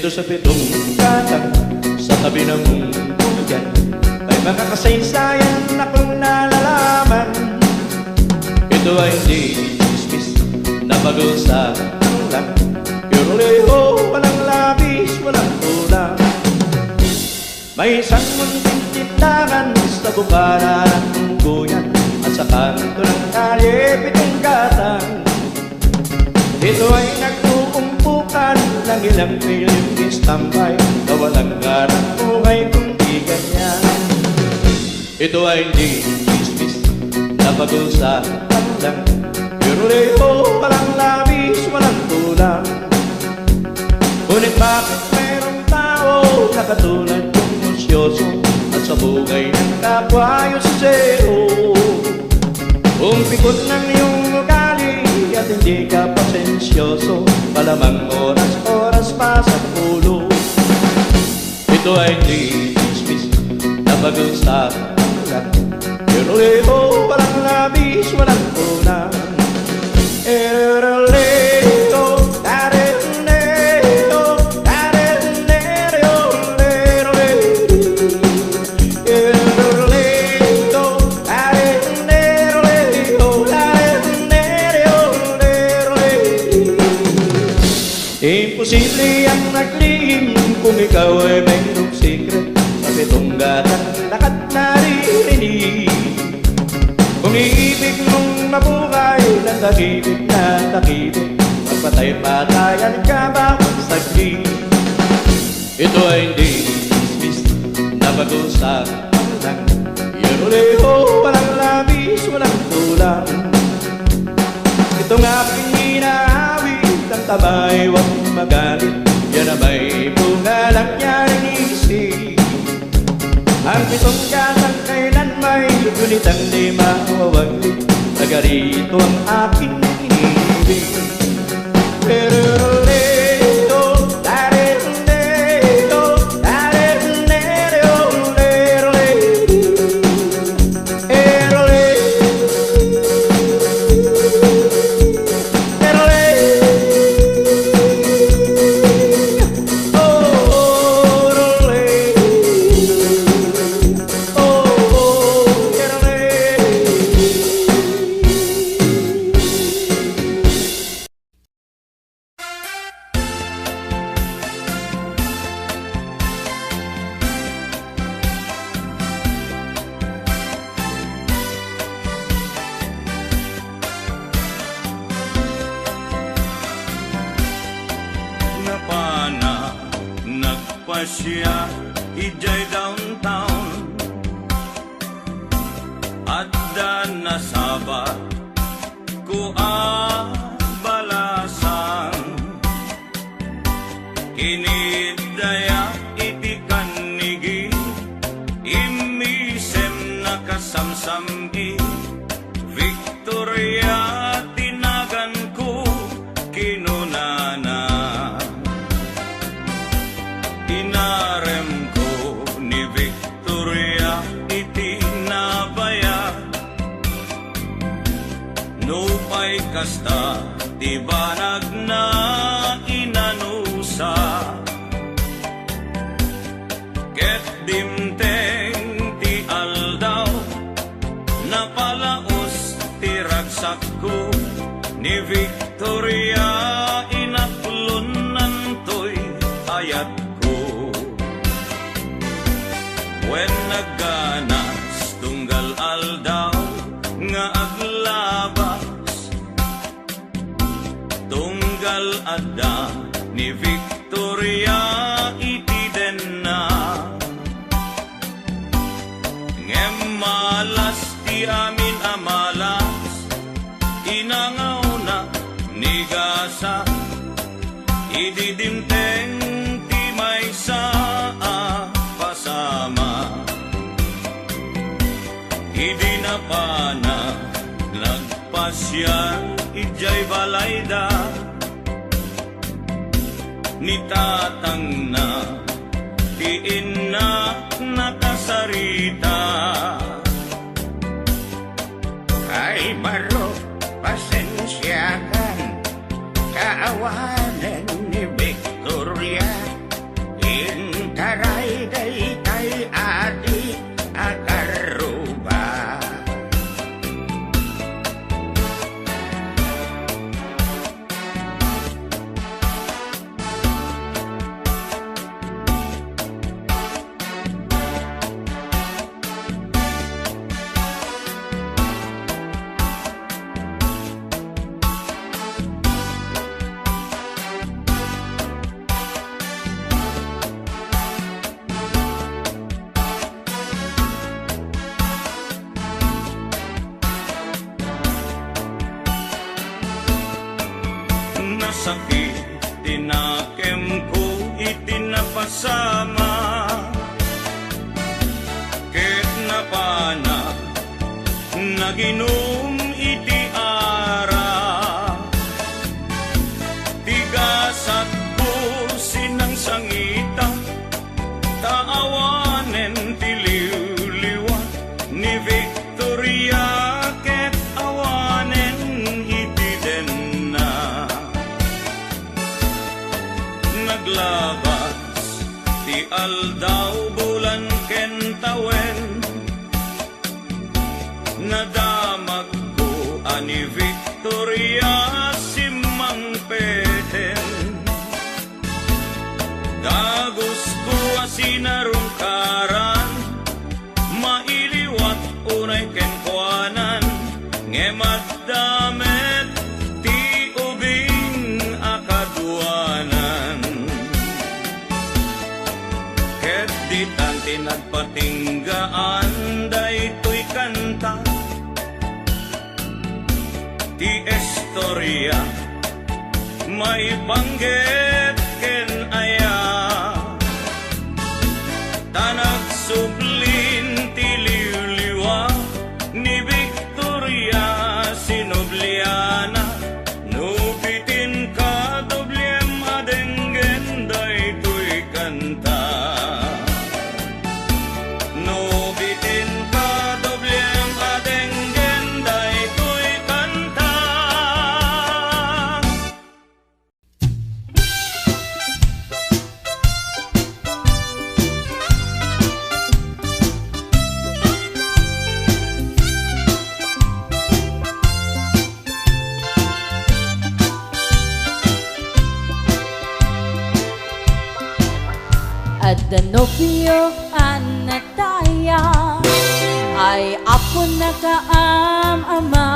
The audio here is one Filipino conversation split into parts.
Dito sa pitong katang sa tabi ng buyan, may mga kasaysayan akong nalalaman. Ito ay hindi chismis na pag-usapan lang, pero leho, walang labis, walang kulang. May isang munting tindahan sa bukana ng buyan, at sa kanto ng kalye pitong katang. Ito ay nagtuumpukan ng ilang piling istambay, na walang garang buhay kundi ganyan. Ito ay hindi chismis na pag-usapan lang, pero leho, walang labis, walang kulang. Ngunit bakit mayroong tao na katulad kong musyoso, at sa buhay ng kapwa yung siseo? Kung pikot ng iyong ugali at hindi ka pasensyoso, malamang oras-oras pa sa ulo. Ito ay hindi chismis na pag-usapan lang, pero leho, walang labis, walang kulang. Imposible ang naglihim kung ikaw ay mayroong secret sa pitong gatang lakat naririnig. Kung iibig mong mabuhay ng takibig na takibig, magpatay-patayan ka bawat saglit. Ito ay hindi chismis na pag-usapan lang, pero leho, walang labis, walang kulang. Itong aking inaawit, ang tabay, huwag magalit, yan ang may bunga lang yan inisip. Ang pitong gatang kailan may gunitang di mawawaglit, nagarito ang aking ibig. Pero leto, tareto, tareto, lero, siya ijay downtown at dan nasabat ko balasan kinidaya iti kanigi imisem nakasamsamgi Victoria tinagan ko kinunana. Inarem ko ni Victoria iti nabaya, nupay kasta di banag na inanusa, ket dimteng ti aldaw napalaos ti ragsak ko ni Victoria inaplon nantoy ayat. When nagganas tunggal aldaw nga aglabas, tunggal adda ni Victoria iti denna. Ngem malas ti amin amalas, inangaw na ni gasa, ididimteng ti may saa pasama. Idi na pana nagpasya ijay balayda, ni tatang na tiin na nakasarita. Ay baro, pasensyakan, kaawanan ni Victoria, nasakit, tinakem ko itinapasama. Ket napana, naginom iti ara. Tigasat ko sinang sangita, taawanen tiliw-liwa ni Victoria. Ket awanen iti den na. Naglabas ti aldaw bulan ken tawen, nadamag ko ani Victoria simang peten. Dagos ko asinarungkaran, mailiwat unay kenkwanan, ngemaddamet ti ubing akaduanan. Ket ditan tinagpatinggaan daytoy kanta, ti istorya may banggit ken aya. Tanag sublin ti liwliwa ni Victoria Sinobliana, nubitin ka doblem adenggen daytoy kanta. Nubitin ka doblem adenggen daytoy kanta. At Danubyo anataya ay apon na kaam-ama,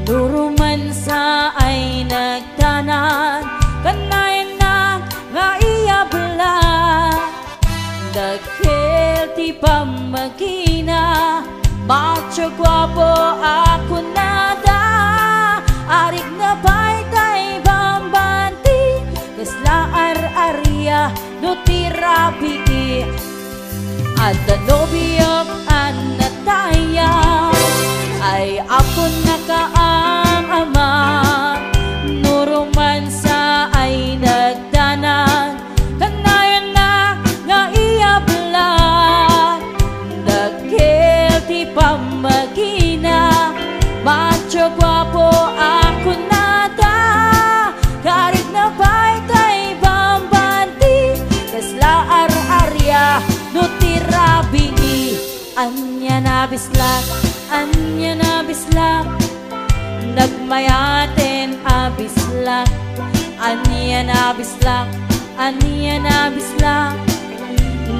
nuruman sa ay nagtanan, kanayan na nga iyabla. Dagkel ti pamagina, macho guwapo ako nada, arig na baytay bambanti, kasla ar-arya no tirabi. At Danubyo anataya ay apon na kaam-ama, nuruman sa ay nagdanan, kanayan na nga iyabla. Dagkel ti pamagina, macho guwapo ako nada, karig na baytay bambanti, kasla ar-arya no tirabi. Anya na bislak, anya na bislak, nagmayaten abislak. Anya na bislak, anya na bislak,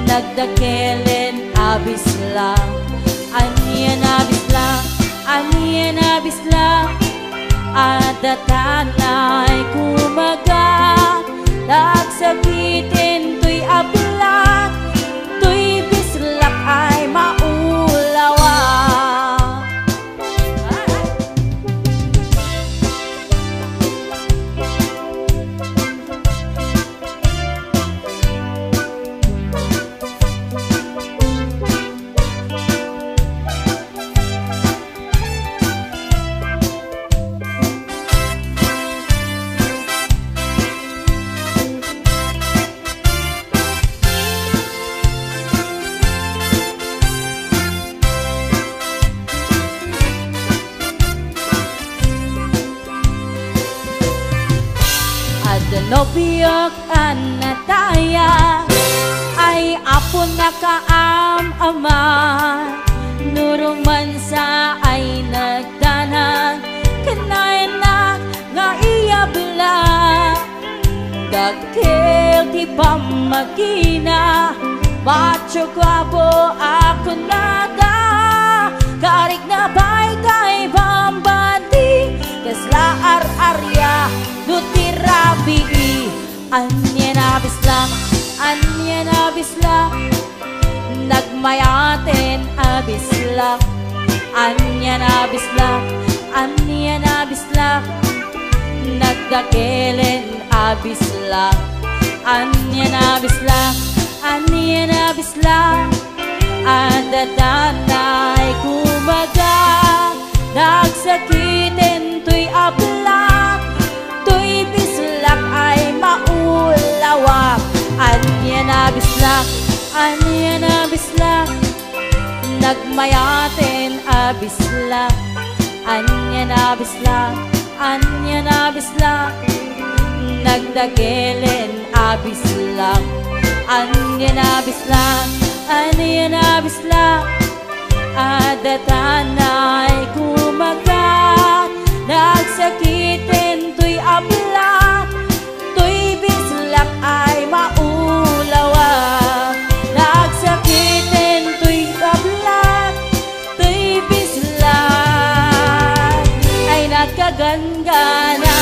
nagdakelen abislak. Anya na bislak, anya na bislak, adatanay kumaga, nagsabitin to'y ablak, to'y bislak ay maulawa. Danubyo anataya ay apon na kaam-ama, nuruman sa ay nagdanan, kanayan na nga iyabla. Dagkel ti pamagina, macho guwapo ako nada, karig na baytay bambanti, kasla ar-arya no tirabi. Anya na bislak, anya na bislak, nagmayaten abislak. Anya na bislak, anya na bislak, nag nagdakilen abisla. Anya na bisla, anya na bisla. Adatanay kumaga, nagsakitin tuy abla, tuy bislak ay maulawak. Anya na bislak, anya na bislak, nagmayatin abisla. Anya na bislak, anya na bislak, nagdakilen abislak. Anya na bislak, anya na bislak, adatanay kumagat, nagsakitin tuy abla, tuy bislak ay maulawa. Nagsakitin tuy abla, tuy bislak ay nagkagangganas.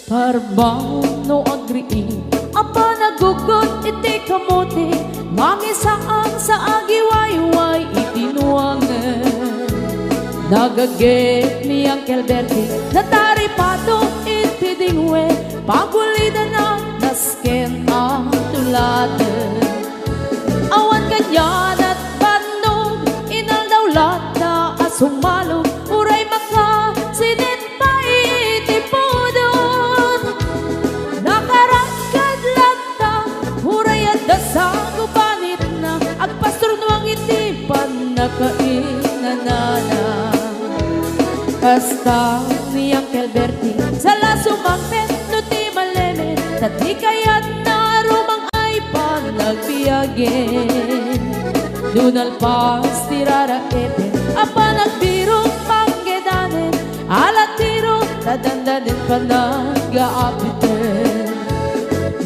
Parbaw no agree apa nagugot iti kamote mangisaan sa agiwayway itinuangan nagaget ni Uncle Bertie nataripato iti dingwe pagulidan na nasken ang tuladan awan kanyan at bandog inaldawlat na asumalog uray maka sinin pa iti podon nakaragkad lang ta uray at dasang ubanit na agpastor nuang iti panakainanana hasta ni Uncle Bertie sala sumangpet no ti maleme tati kayat na rumang ay panagbiyagen dunal pas tirara ete apa nagbiro panggedanen alat tiro tadandanen panag-aapiten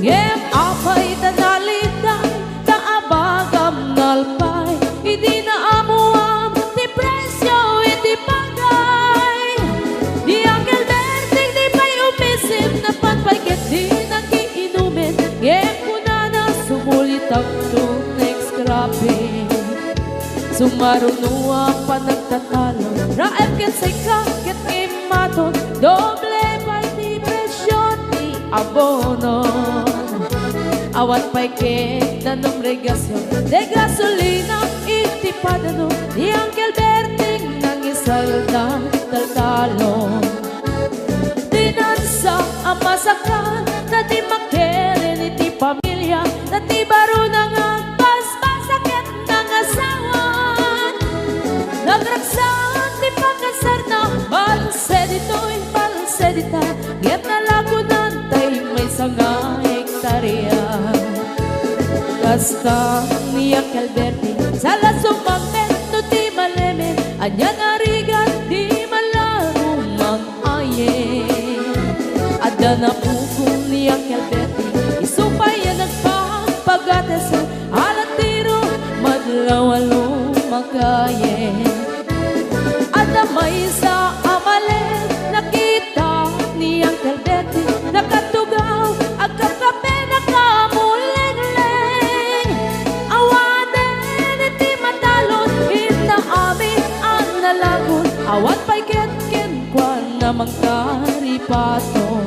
ngem apay tanalitan kaabagam nalpay hindi na amuam ti presyo iti bagay di Uncle Bertie di pa'y umisim na panpayket di nagiinumin ngem kunana sumulit ang next scrapping sumarunuang panagtatalo raem ket say kaket imaton doble pa'y ti presyo ti abonon awan pa'y ket na numregasyon de gasolina iti padano di Uncle Bertie nang isaldan taltalon dinansa ang masakan na di makirin iti pamilya na ti baro nang agpaspasaket ng asawan nagragsan di pagkasar na balsedito'y balsedita get na lagunan tay may sanga hektarya kasta ni Uncle Bertie sala sumangmet no ti maleme anya narigat di malarumang aye ada na pukong ni Uncle Bertie isupay yan nagpapagates alat tiro madlawalo makaye ada may sa amale nakita ni Uncle Bertie nakatugaw agkakape nakamuleng-leng awanen iti matalon ita amin ang nalagon awat pa'y ken kwan namang karipaton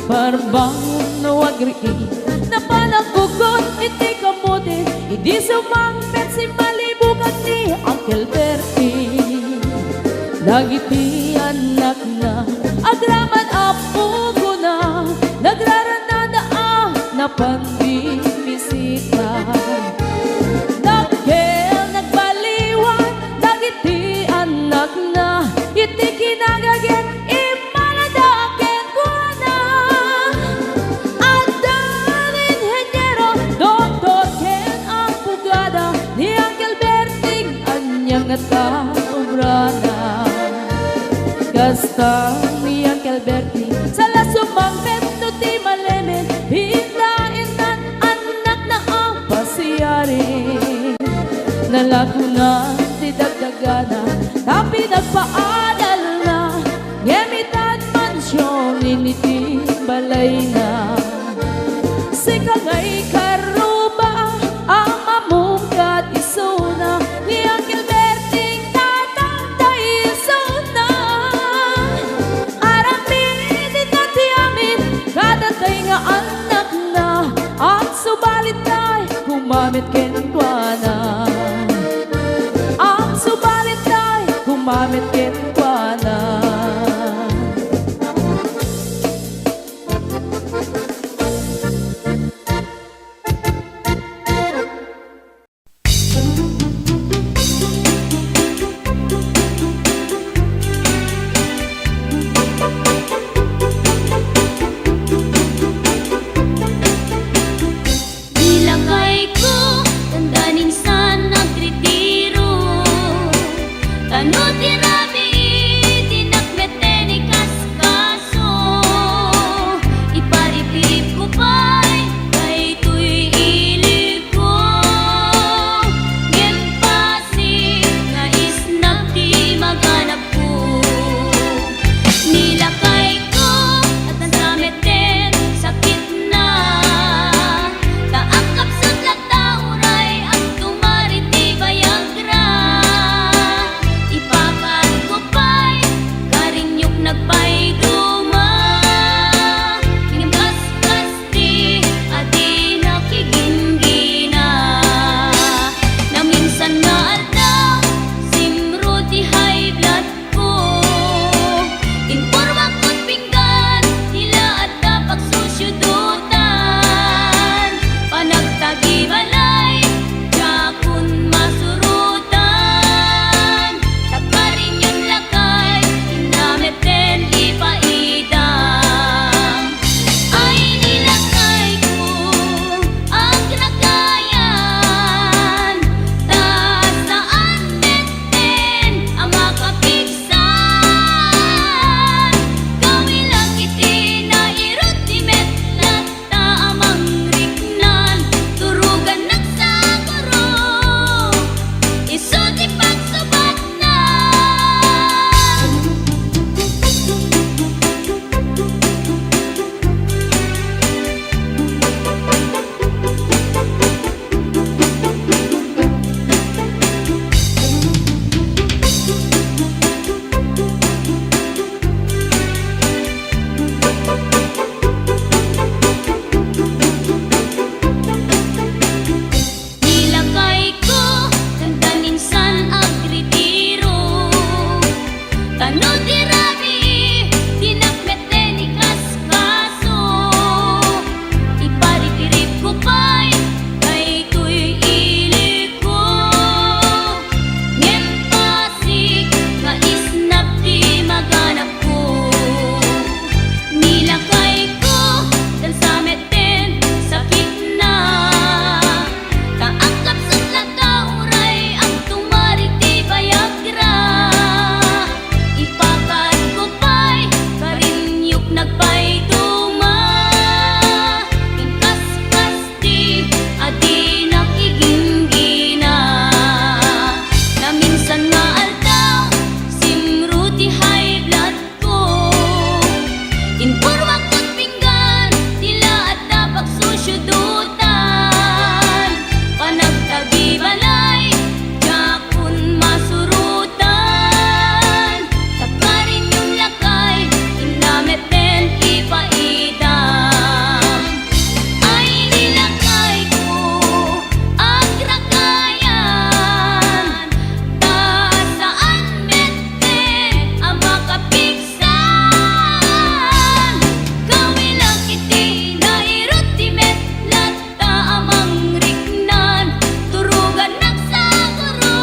Parbaw no agree na panagugot iti kamote hindi sumangpet si malibugan ni Uncle Bertie dagiti anak na agraman apo ko na nagraranada na panbibisita dagkel nagbaliwan dagiti anak na iti kinagaget imaladaken ko na adan inhenyero doktor ken ang pugada ni Uncle Bertie anyang nataobrana kasta ni Uncle Bertie sala sumangpet no ti malemen hindain nan anak na ang pasiyari nalagunan ti dagdagana tapi nagpaadal na ngemitan mansyon initi balay na si kagay karuba ang mamungkat isuna ni Uncle Bertie tatangtay isuna aramin ti amin kadatay nga anak na at subalit tay kumamit ken kuana ang subalit tay kumamit ken kuana Ilagay ko tandanin sa nagretiro Tano tirabi Inpurwak at pinggan, tila at tapag susyudutan. Panagtagibalay, jakun masurutan. Takarin yung lakay, inameten ipaidam. Ay nilakay ko, agragayan. Ta saan meten, ang makapiksan. Kawilang iti na irutimet, latta amang riknan. Turugan nagsaguro,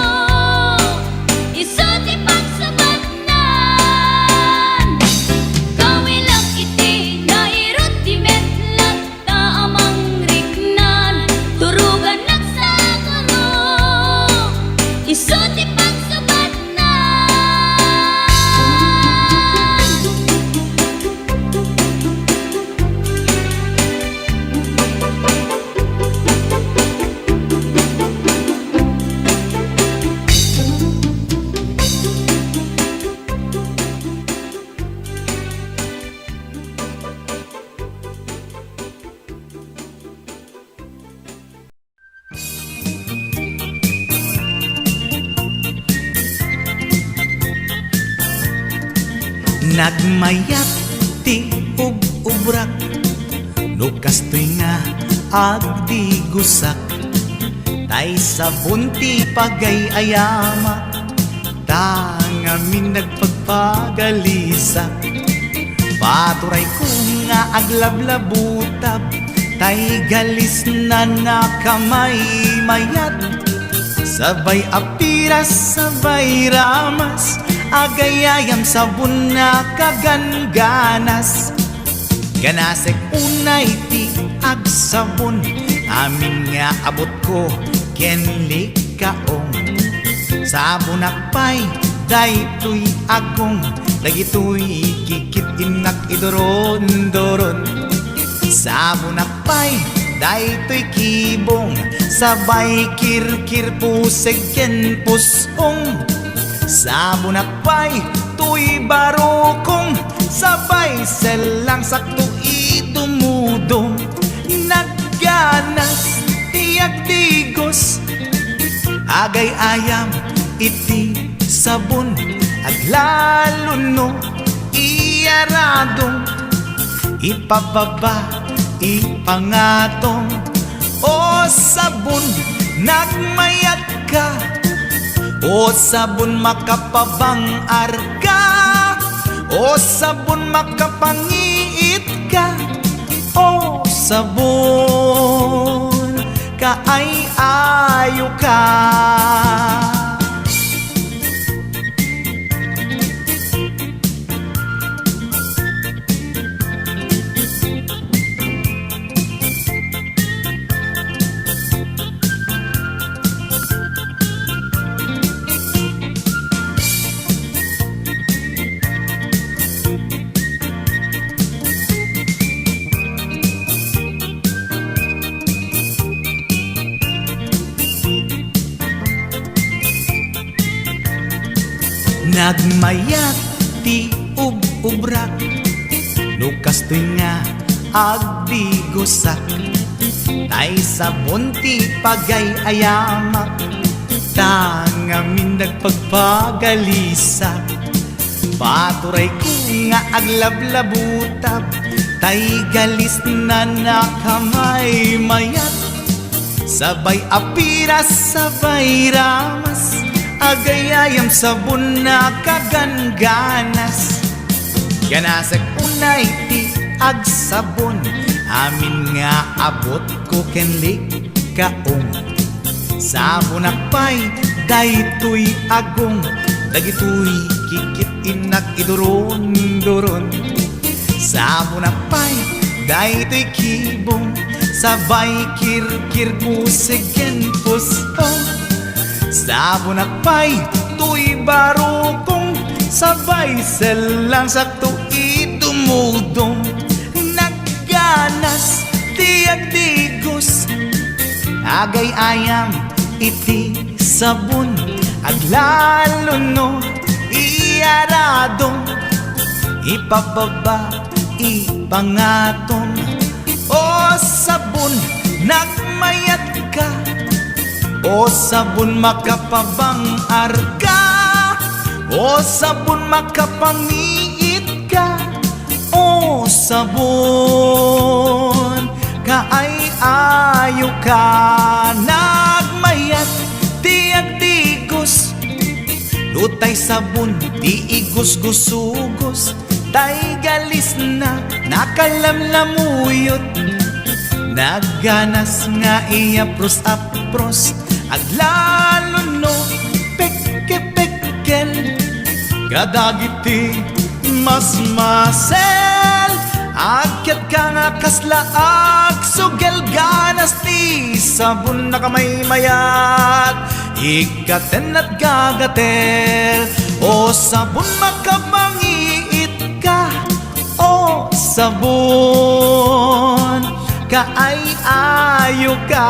isuti pagsabatnan. Kawilang iti na irutimet, latta amang riknan. Turugan nagsaguro, isuti pagsabatnan. Nagmayat ti ub-ubrak, nukastoy nga agdi gusak. Tay sabon ti pagay-ayama, tangamin nagpagpagalisak. Paturay ko nga aglablabutab, tay galis na nakamay mayat. Sabay apiras, sabay ramas, agayayam sabon na kaganganas. Ganasek unay ti agsabon, amin nga abot ko kenli kaong. Sabon akpay, daytoy agong, dagitoy kikit inak idoron-doron. Sabon akpay, daytoy kibong, sabay kirkir puseg ken pusong. Sabon akpay, tuy barukong, sabay selang sakto itumudong. Nagganas, tiyak digos, agay ayam iti sabon. Aglaluno, iyaradong, ipababa, ipangatong. O sabon, nagmayat ka, o sabon makapabang arka, o sabon makapangiit ka, o sabon kaay-ayo ka. Nagmayat ti ub-ubrak, nukastoy nga agdi gusak. Tay sabon ti pagay-ayamak, tangamin nagpagpagalisak. Paturay ko nga aglablabutab, tay galis na nakamay mayat. Sabay apiras, sabay ramas, agayayam sabon na kaganganas. Ganasek unay ti agsabon, amin nga abot ko kenli kaong. Sabon akpay, daytoy agong, dagitoy kikit inak idoron-doron. Sabon akpay, daytoy kibong, sabay kirkir puseg ken pusong. Sabon akpay, tuy barukong, sabay selang sakto itumudong. Nagganas, tiyak digos, agay ayam iti sabon. Aglaluno, iyaradong, ipababa, ipangaton. O sabon, nagmayat ka. O sabon, makapabangar ka. O sabon, makapangiit ka. O sabon, kaay ayo ka. Nagmayat, tiag digos. Lutay sabon, di igos-gusugos. Tay galis na, nakalamlamuyot. Nagganas nga iapros-apros. Aglalo no, peke-pekel. Kadagiti, mas masel. Akyat ka nga kaslaag. Sugel ganas ti sabon na kamay mayat. Ikaten at gagatel. O sabon, makapangiit ka. O sabon, kaay ayo ka.